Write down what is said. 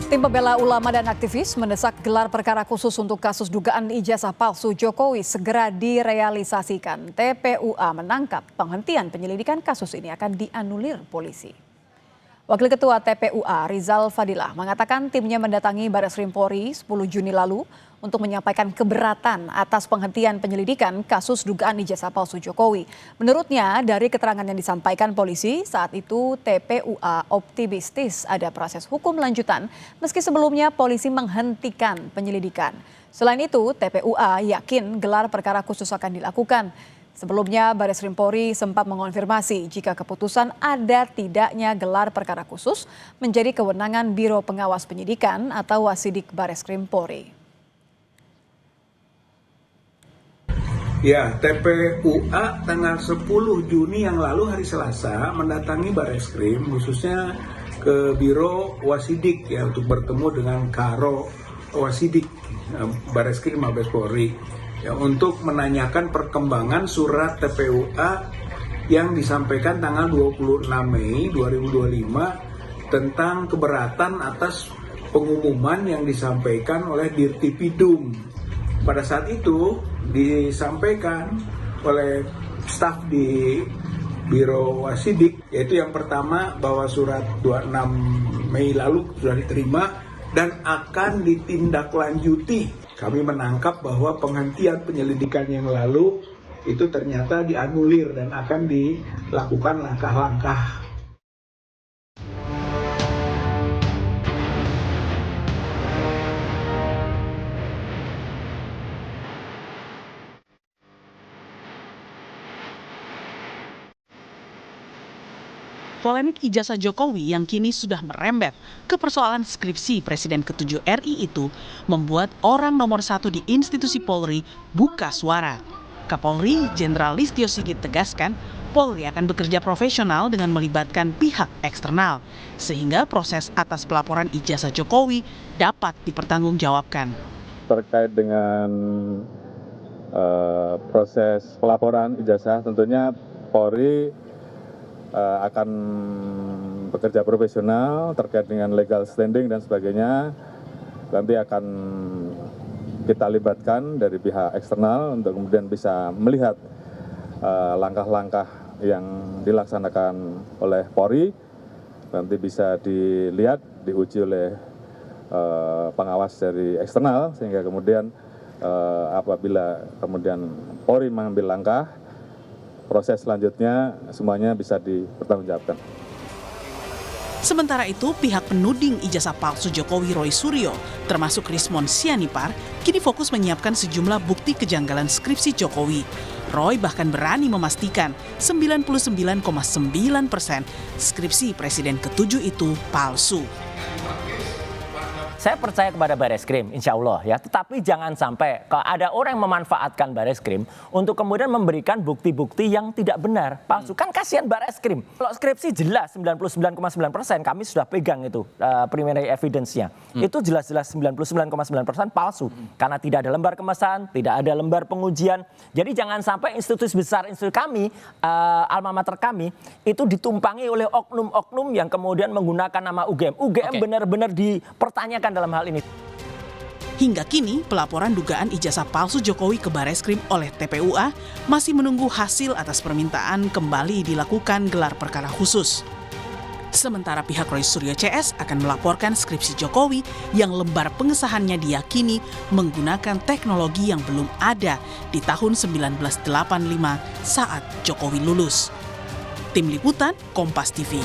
Tim pembela ulama dan aktivis mendesak gelar perkara khusus untuk kasus dugaan ijazah palsu Jokowi segera direalisasikan. TPUA menangkap penghentian penyelidikan kasus ini akan dianulir polisi. Wakil Ketua TPUA Rizal Fadilah mengatakan timnya mendatangi Bareskrim Polri 10 Juni lalu untuk menyampaikan keberatan atas penghentian penyelidikan kasus dugaan ijazah palsu Jokowi. Menurutnya dari keterangan yang disampaikan polisi saat itu TPUA optimistis ada proses hukum lanjutan meski sebelumnya polisi menghentikan penyelidikan. Selain itu TPUA yakin gelar perkara khusus akan dilakukan. Sebelumnya Bareskrim Polri sempat mengonfirmasi jika keputusan ada tidaknya gelar perkara khusus menjadi kewenangan Biro Pengawas Penyidikan atau Wasidik Bareskrim Polri. Ya, TPUA tanggal 10 Juni yang lalu hari Selasa mendatangi Bareskrim khususnya ke Biro Wasidik ya untuk bertemu dengan Karo Wasidik Bareskrim Mabes Polri. Ya, untuk menanyakan perkembangan surat TPUA yang disampaikan tanggal 26 Mei 2025 tentang keberatan atas pengumuman yang disampaikan oleh Dirtipidum. Pada saat itu disampaikan oleh staf di Biro Wasidik, yaitu yang pertama bahwa surat 26 Mei lalu sudah diterima dan akan ditindaklanjuti. Kami menangkap bahwa penghentian penyelidikan yang lalu itu ternyata dianulir dan akan dilakukan langkah-langkah. Polemik ijazah Jokowi yang kini sudah merembet ke persoalan skripsi Presiden ke-7 RI itu membuat orang nomor 1 di institusi Polri buka suara. Kapolri Jenderal Listio Sigit tegaskan, Polri akan bekerja profesional dengan melibatkan pihak eksternal, sehingga proses atas pelaporan ijazah Jokowi dapat dipertanggungjawabkan. Terkait dengan proses pelaporan ijazah, tentunya Polri akan bekerja profesional terkait dengan legal standing dan sebagainya. Nanti akan kita libatkan dari pihak eksternal untuk kemudian bisa melihat langkah-langkah yang dilaksanakan oleh Polri. Nanti bisa dilihat, diuji oleh pengawas dari eksternal, sehingga kemudian apabila kemudian Polri mengambil langkah, proses selanjutnya semuanya bisa dipertanggungjawabkan. Sementara itu, pihak penuding ijazah palsu Jokowi Roy Suryo, termasuk Rismon Sianipar, kini fokus menyiapkan sejumlah bukti kejanggalan skripsi Jokowi. Roy bahkan berani memastikan 99,9% skripsi Presiden ke-7 itu palsu. Saya percaya kepada Bareskrim, insya Allah ya. Tetapi jangan sampai kalau ada orang yang memanfaatkan Bareskrim untuk kemudian memberikan bukti-bukti yang tidak benar, palsu. Kan kasihan Bareskrim. Kalau skripsi jelas 99,9% kami sudah pegang itu primary evidence-nya. Itu jelas-jelas 99,9% palsu. Karena tidak ada lembar kemesan, tidak ada lembar pengujian. Jadi jangan sampai institusi besar institusi kami, alma mater kami, itu ditumpangi oleh oknum-oknum yang kemudian menggunakan nama UGM. UGM benar-benar dipertanyakan dalam hal ini. Hingga kini, pelaporan dugaan ijazah palsu Jokowi ke Bareskrim oleh TPUA masih menunggu hasil atas permintaan kembali dilakukan gelar perkara khusus. Sementara pihak Roy Suryo CS akan melaporkan skripsi Jokowi yang lembar pengesahannya diyakini menggunakan teknologi yang belum ada di tahun 1985 saat Jokowi lulus. Tim Liputan, Kompas TV.